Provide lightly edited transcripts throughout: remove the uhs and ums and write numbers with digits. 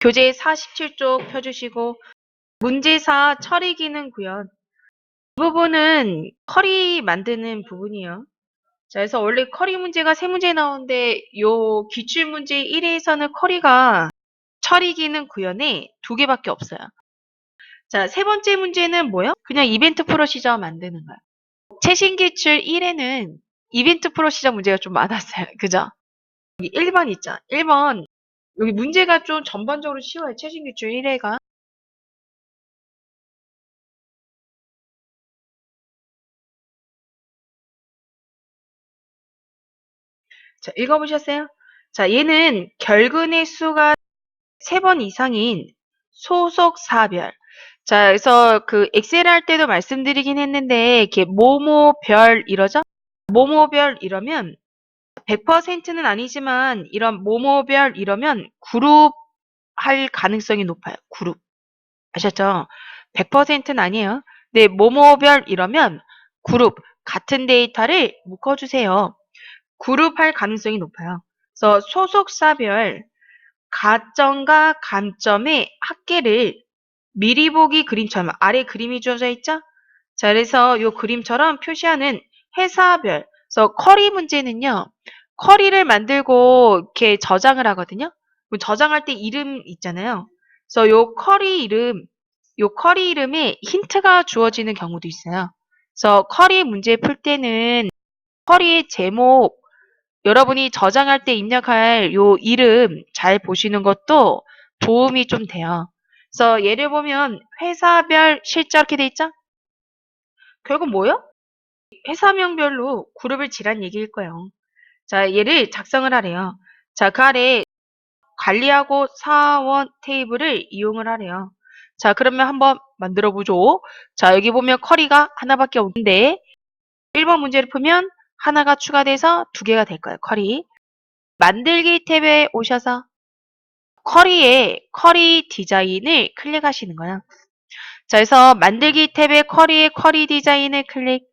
교재 47쪽 펴주시고 문제사 처리 기능 구현. 이 부분은 커리 만드는 부분이에요. 자, 그래서 원래 커리 문제가 3문제 나오는데 요 기출 문제 1회에서는 커리가 처리 기능 구현에 2개밖에 없어요. 자, 3번째 문제는 뭐요? 그냥 이벤트 프로시저 만드는 거야. 최신 기출 1회는 이벤트 프로시저 문제가 좀 많았어요. 그죠? 여기 1번 있죠? 1번. 여기 문제가 좀 전반적으로 쉬워요. 최신 기출 1회가. 자, 읽어보셨어요? 자, 얘는 결근의 수가 3번 이상인 소속 사별. 자, 그래서 그 엑셀 할 때도 말씀드리긴 했는데, 이렇게 모모별 이러죠? 모모별 이러면 100%는 아니지만 이런 모모별 이러면 그룹 할 가능성이 높아요. 그룹. 아셨죠? 100%는 아니에요. 근데 모모별 이러면 그룹 같은 데이터를 묶어주세요. 그룹 할 가능성이 높아요. 그래서 소속사별 가점과 감점의 합계를 미리 보기 그림처럼 아래 그림이 주어져 있죠? 자, 그래서 이 그림처럼 표시하는 회사별. 그래서 커리 문제는요. 커리를 만들고 이렇게 저장을 하거든요. 저장할 때 이름 있잖아요. 그래서 요 커리 이름에 힌트가 주어지는 경우도 있어요. 그래서 커리 문제 풀 때는 커리의 제목 여러분이 저장할 때 입력할 요 이름 잘 보시는 것도 도움이 좀 돼요. 그래서 예를 보면 회사별 실자 이렇게 돼 있죠? 결국 뭐요? 회사명별로 그룹을 지란 얘기일 거예요. 자, 얘를 작성을 하래요. 자, 그 아래 관리하고 사원 테이블을 이용을 하래요. 자, 그러면 한번 만들어 보죠. 자, 여기 보면 커리가 하나밖에 없는데 1번 문제를 풀면 하나가 추가돼서 2개가 될 거예요. 커리. 만들기 탭에 오셔서 커리에 커리 디자인을 클릭하시는 거야. 자, 그래서 만들기 탭에 커리에 커리 디자인을 클릭.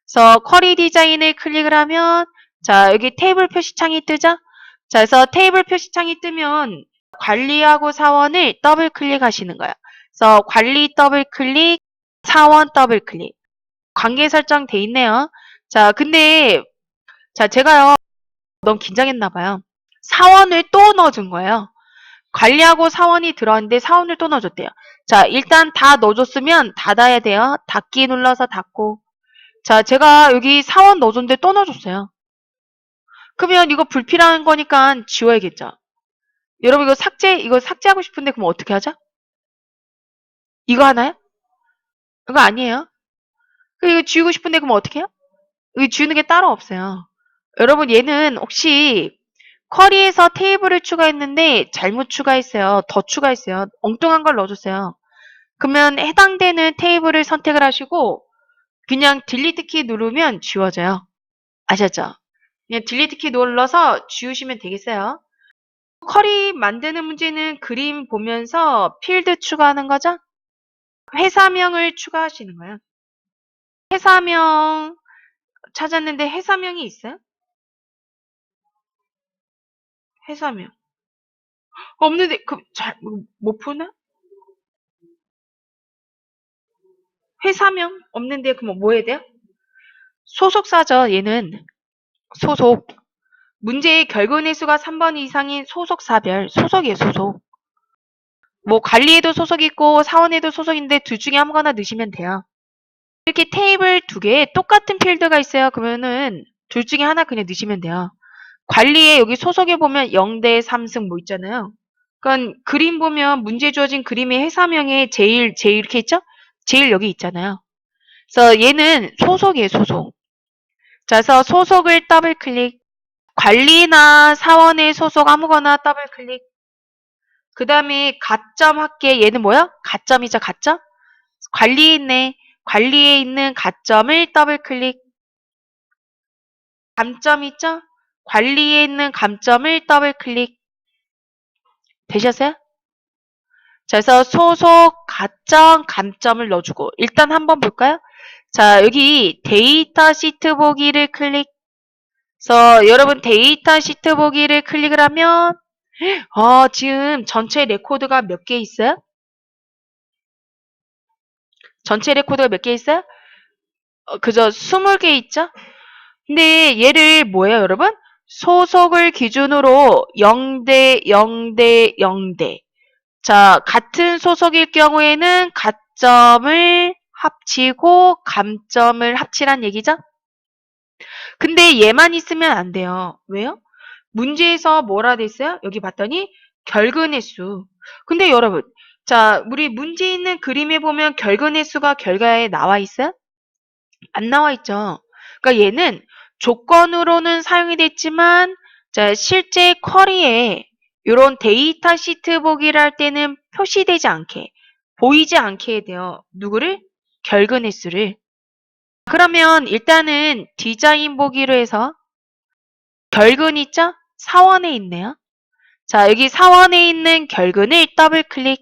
그래서 커리 디자인을 클릭을 하면 자, 여기 테이블 표시창이 뜨죠? 자, 그래서 테이블 표시창이 뜨면 관리하고 사원을 더블 클릭하시는 거야. 그래서 관리 더블 클릭, 사원 더블 클릭. 관계 설정 돼 있네요. 자, 근데 자, 제가요. 너무 긴장했나 봐요. 사원을 또 넣어준 거예요. 관리하고 사원이 들어왔는데 사원을 또 넣어줬대요. 자, 일단 다 넣어줬으면 닫아야 돼요. 닫기 눌러서 닫고. 자, 제가 여기 사원 넣어줬는데 또 넣어줬어요. 그러면 이거 불필요한 거니까 지워야겠죠. 여러분 이거 삭제하고 싶은데 그럼 어떻게 하죠? 이거 하나요? 이거 아니에요. 이거 지우고 싶은데 그럼 어떻게 해요? 이거 지우는 게 따로 없어요. 여러분 얘는 혹시 쿼리에서 테이블을 추가했는데 잘못 추가했어요. 더 추가했어요. 엉뚱한 걸 넣어줬어요. 그러면 해당되는 테이블을 선택을 하시고 그냥 딜리트 키 누르면 지워져요. 아셨죠? 그냥 딜리트 키 눌러서 지우시면 되겠어요. 쿼리 만드는 문제는 그림 보면서 필드 추가하는 거죠? 회사명을 추가하시는 거예요. 회사명 찾았는데 회사명이 있어요? 회사명. 없는데 못 푸나? 회사명 없는데 그럼 뭐 해야 돼요? 소속사죠. 얘는 소속. 문제의 결근의 수가 3번 이상인 소속사별. 소속이에요. 소속. 뭐 관리에도 소속이 있고 사원에도 소속인데 둘 중에 아무거나 넣으시면 돼요. 이렇게 테이블 2개에 똑같은 필드가 있어요. 그러면은 둘 중에 하나 그냥 넣으시면 돼요. 관리에 여기 소속에 보면 0대 3승 뭐 있잖아요. 그러니까 그림 보면 문제 주어진 그림의 회사명에 제일 이렇게 있죠? 제일 여기 있잖아요. 그래서 얘는 소속이에요. 소속. 자, 그래서 소속을 더블 클릭. 관리나 사원의 소속 아무거나 더블 클릭. 그 다음에 가점 합계 얘는 뭐야? 가점이죠. 가점? 관리에 있네. 관리에 있는 가점을 더블 클릭. 감점 있죠? 관리에 있는 감점을 더블 클릭. 되셨어요? 자, 그래서 소속, 가점, 감점을 넣어주고 일단 한번 볼까요? 자, 여기 데이터 시트 보기를 클릭. 그래서 여러분 데이터 시트 보기를 클릭을 하면 지금 전체 레코드가 몇 개 있어요? 전체 레코드가 몇 개 있어요? 그저 20개 있죠? 근데 얘를 뭐예요, 여러분? 소속을 기준으로 0대 0대 0대. 자, 같은 소속일 경우에는 가점을 합치고 감점을 합치란 얘기죠? 근데 얘만 있으면 안 돼요. 왜요? 문제에서 뭐라 돼 있어요? 여기 봤더니 결근의 수. 근데 여러분, 자, 우리 문제 있는 그림에 보면 결근의 수가 결과에 나와 있어요? 안 나와 있죠. 그러니까 얘는 조건으로는 사용이 됐지만, 자, 실제 쿼리에 이런 데이터 시트 보기를 할 때는 표시되지 않게, 보이지 않게 해야 돼요. 누구를? 결근의 수를. 그러면 일단은 디자인 보기로 해서 결근 있죠? 사원에 있네요. 자, 여기 사원에 있는 결근을 더블 클릭.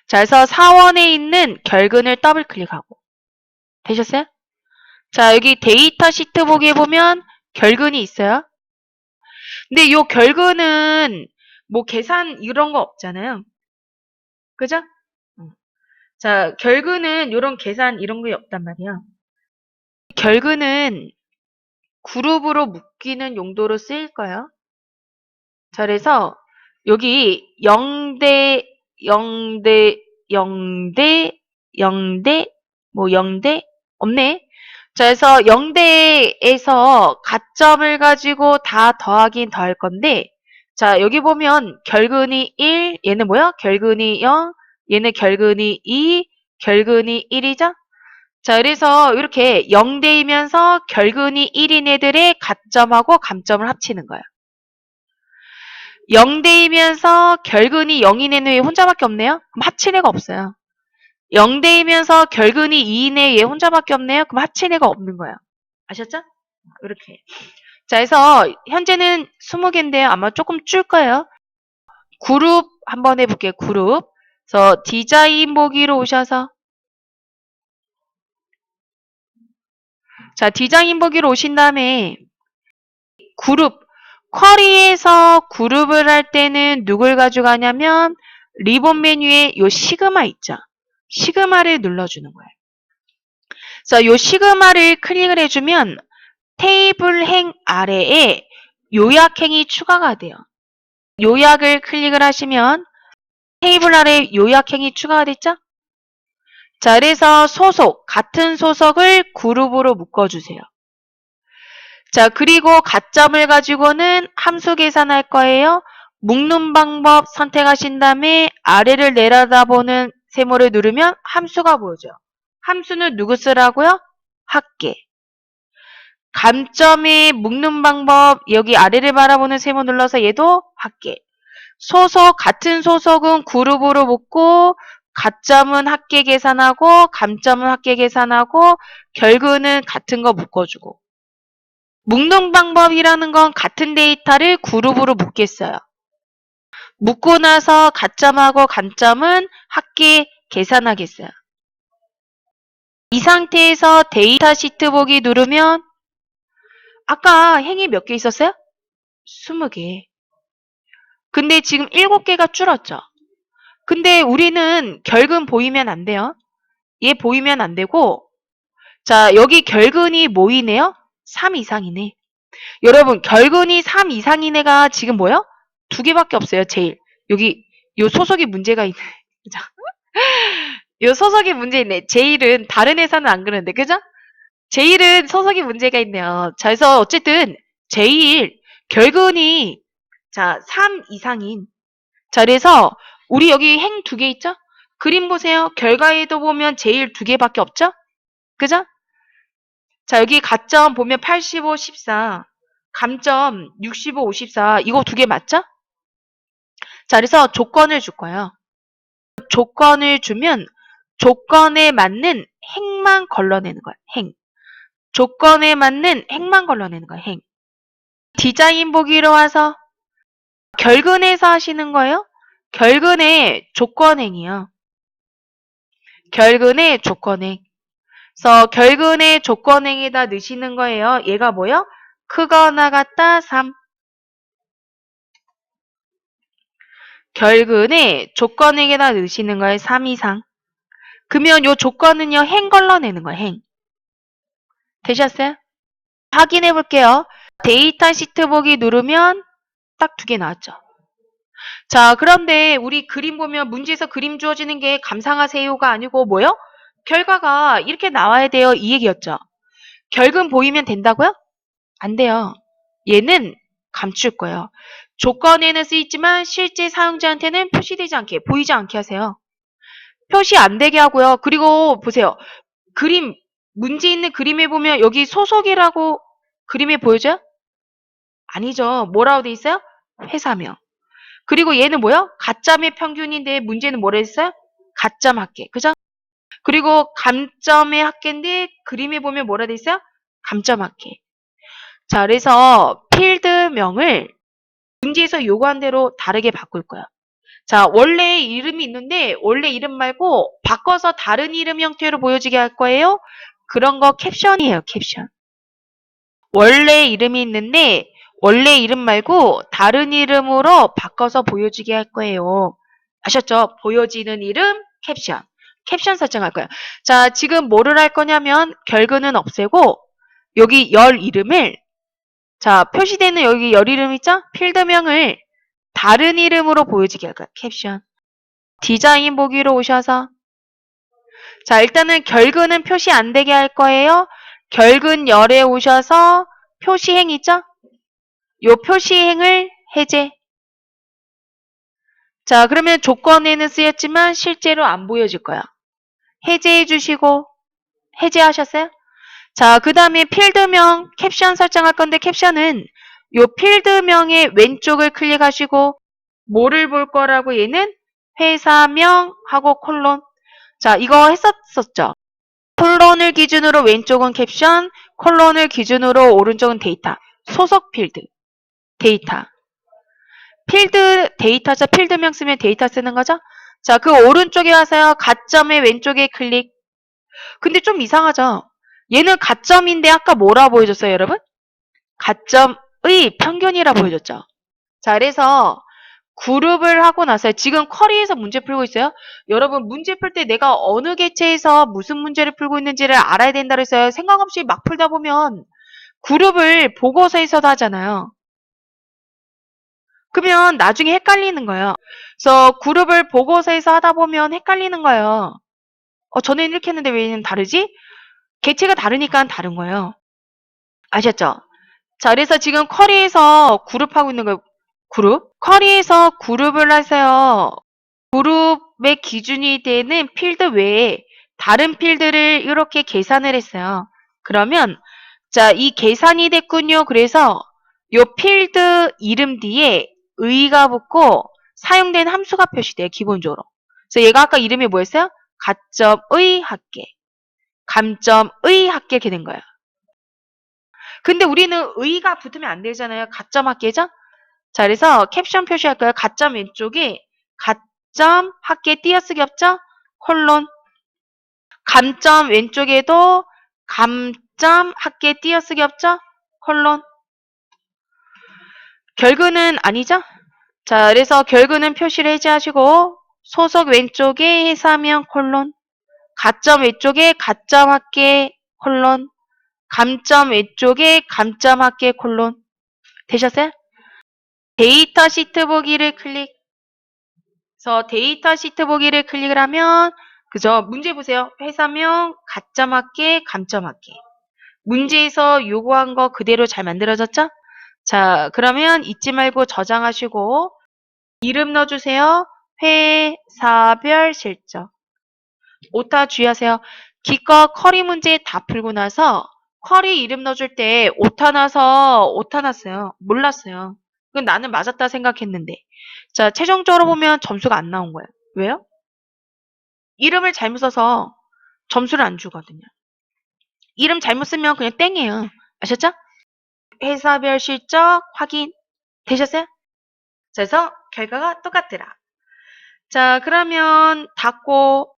자, 그래서 사원에 있는 결근을 더블 클릭하고. 되셨어요? 자, 여기 데이터 시트 보기에 보면 결근이 있어요. 근데 요 결근은 뭐 계산 이런 거 없잖아요. 그죠? 자, 결근은 요런 계산 이런 게 없단 말이야. 결근은 그룹으로 묶이는 용도로 쓰일 거예요. 자, 그래서 여기 0대 0대 0대 0대 뭐 0대 없네. 자, 그래서 0대에서 가점을 가지고 다 더하긴 더할 건데 자, 여기 보면 결근이 1, 얘는 뭐야? 결근이 0, 얘는 결근이 2, 결근이 1이죠? 자, 그래서 이렇게 0대이면서 결근이 1인 애들의 가점하고 감점을 합치는 거예요. 0대이면서 결근이 0인 애는 왜 혼자밖에 없네요? 그럼 합친 애가 없어요. 0대이면서 결근이 2인 애얘 혼자밖에 없네요? 그럼 합친 애가 없는 거예요. 아셨죠? 이렇게. 자, 그래서 현재는 20개인데요. 아마 조금 줄 거예요. 그룹 한번 해볼게요. 그룹. 그래서 디자인 보기로 오셔서 자, 디자인 보기로 오신 다음에 그룹 쿼리에서 그룹을 할 때는 누굴 가져가냐면 리본 메뉴에 요 시그마 있죠. 시그마를 눌러주는 거예요. 그래서 요 시그마를 클릭을 해주면 테이블 행 아래에 요약행이 추가가 돼요. 요약을 클릭을 하시면 테이블 아래 요약행이 추가가 됐죠? 자, 그래서 소속, 같은 소속을 그룹으로 묶어주세요. 자, 그리고 가점을 가지고는 함수 계산할 거예요. 묶는 방법 선택하신 다음에 아래를 내려다보는 세모를 누르면 함수가 보여져요. 함수는 누구 쓰라고요? 합계. 감점이 묶는 방법 여기 아래를 바라보는 세모 눌러서 얘도 합계. 소속 같은 소속은 그룹으로 묶고 가점은 합계 계산하고 감점은 합계 계산하고 결근은 같은 거 묶어주고 묶는 방법이라는 건 같은 데이터를 그룹으로 묶겠어요. 묶고 나서 가점하고 감점은 합계 계산하겠어요. 이 상태에서 데이터 시트 보기 누르면 아까 행이 몇 개 있었어요? 20개. 근데 지금 7개가 줄었죠. 근데 우리는 결근 보이면 안 돼요. 얘 보이면 안 되고 자, 여기 결근이 뭐이네요? 3 이상이네. 여러분, 결근이 3 이상인 애가 지금 뭐요? 2개밖에 없어요, 제일. 여기 요 소속이 문제가 있네. 그죠? 요 소속이 문제 있네. 제일은 다른 회사는 안 그러는데, 그죠? 제일은 소속이 문제가 있네요. 자, 그래서 어쨌든 제일 결근이 자, 3 이상인. 자, 그래서 우리 여기 행 2개 있죠? 그림 보세요. 결과에도 보면 제일 2개밖에 없죠? 그죠? 자, 여기 가점 보면 85, 14. 감점 65, 54. 이거 2개 맞죠? 자, 그래서 조건을 줄 거예요. 조건을 주면 조건에 맞는 행만 걸러내는 거야. 행. 조건에 맞는 행만 걸러내는 거야. 행. 디자인 보기로 와서 결근해서 하시는 거예요. 결근의 조건행이요. 결근의 조건행. 그래서 결근의 조건행에다 넣으시는 거예요. 얘가 뭐요? 크거나 같다 3. 결근에 조건에게다 넣으시는 거예요. 3 이상. 그러면 요 조건은요. 행 걸러내는 거예요. 행. 되셨어요? 확인해 볼게요. 데이터 시트 보기 누르면 딱 2개 나왔죠. 자, 그런데 우리 그림 보면 문제에서 그림 주어지는 게 감상하세요가 아니고 뭐요? 결과가 이렇게 나와야 돼요. 이 얘기였죠. 결근 보이면 된다고요? 안 돼요. 얘는 감출 거예요. 조건에는 쓰이지만 실제 사용자한테는 표시되지 않게, 보이지 않게 하세요. 표시 안 되게 하고요. 그리고 보세요. 그림, 문제 있는 그림에 보면 여기 소속이라고 그림에 보여져요? 아니죠. 뭐라고 돼 있어요? 회사명. 그리고 얘는 뭐야? 가점의 평균인데 문제는 뭐라 했어요? 가점 합계. 그죠? 그리고 감점의 합계인데 그림에 보면 뭐라 돼 있어요? 감점 합계. 자, 그래서 필드명을 문제에서 요구한 대로 다르게 바꿀 거야. 자, 원래 이름이 있는데 원래 이름 말고 바꿔서 다른 이름 형태로 보여지게 할 거예요. 그런 거 캡션이에요. 캡션. 원래 이름이 있는데 원래 이름 말고 다른 이름으로 바꿔서 보여지게 할 거예요. 아셨죠? 보여지는 이름 캡션. 캡션 설정할 거예요. 자, 지금 뭐를 할 거냐면 결근은 없애고 여기 열 이름을 자, 표시되는 여기 열 이름 있죠? 필드명을 다른 이름으로 보여지게 할 거예요. 캡션. 디자인 보기로 오셔서 자, 일단은 결근은 표시 안 되게 할 거예요. 결근 열에 오셔서 표시행 있죠? 요 표시행을 해제. 자, 그러면 조건에는 쓰였지만 실제로 안 보여질 거야. 해제해 주시고 해제하셨어요? 자, 그 다음에 필드명 캡션 설정할 건데 캡션은 요 필드명의 왼쪽을 클릭하시고 뭐를 볼 거라고 얘는 회사명하고 콜론. 자, 이거 했었죠? 콜론을 기준으로 왼쪽은 캡션, 콜론을 기준으로 오른쪽은 데이터. 소속 필드. 데이터. 필드 데이터죠. 필드명 쓰면 데이터 쓰는 거죠. 자, 그 오른쪽에 와서요. 가점의 왼쪽에 클릭. 근데 좀 이상하죠. 얘는 가점인데 아까 뭐라 보여줬어요, 여러분? 가점의 평균이라 보여줬죠. 자, 그래서 그룹을 하고 나서 지금 쿼리에서 문제 풀고 있어요. 여러분 문제 풀 때 내가 어느 개체에서 무슨 문제를 풀고 있는지를 알아야 된다 그래서 생각 없이 막 풀다 보면 그룹을 보고서에서도 하잖아요. 그러면 나중에 헷갈리는 거예요. 그래서 그룹을 보고서에서 하다 보면 헷갈리는 거예요. 전에는 이렇게 했는데 왜 얘는 다르지? 개체가 다르니까 다른 거예요. 아셨죠? 자, 그래서 지금 쿼리에서 그룹하고 있는 거예요. 그룹. 쿼리에서 그룹을 하세요. 그룹의 기준이 되는 필드 외에 다른 필드를 이렇게 계산을 했어요. 그러면 자, 이 계산이 됐군요. 그래서 요 필드 이름 뒤에 의가 붙고 사용된 함수가 표시돼요. 기본적으로. 그래서 얘가 아까 이름이 뭐였어요? 가점의 합계. 감점의 합계 이렇게 된 거예요. 근데 우리는 의가 붙으면 안 되잖아요. 가점 합계죠? 자, 그래서 캡션 표시할 거예요. 가점 왼쪽에 가점 합계 띄어쓰기 없죠? 콜론. 감점 왼쪽에도 감점 합계 띄어쓰기 없죠? 콜론. 결근은 아니죠? 자, 그래서 결근은 표시를 해제하시고 소속 왼쪽에 회사명 콜론. 가점 왼쪽에 가점 합계 콜론. 감점 왼쪽에 감점 합계 콜론. 되셨어요? 데이터 시트 보기를 클릭. 그래서 데이터 시트 보기를 클릭을 하면 그죠? 문제 보세요. 회사명 가점 합계 감점 합계. 문제에서 요구한 거 그대로 잘 만들어졌죠? 자, 그러면 잊지 말고 저장하시고 이름 넣어주세요. 회사별 실적. 오타 주의하세요. 기껏 쿼리 문제 다 풀고 나서 쿼리 이름 넣어줄 때 오타 나서 오타 났어요. 몰랐어요. 그건 나는 맞았다 생각했는데. 자, 최종적으로 보면 점수가 안 나온 거예요. 왜요? 이름을 잘못 써서 점수를 안 주거든요. 이름 잘못 쓰면 그냥 땡이에요. 아셨죠? 회사별 실적 확인 되셨어요? 그래서 결과가 똑같더라. 자, 그러면 닫고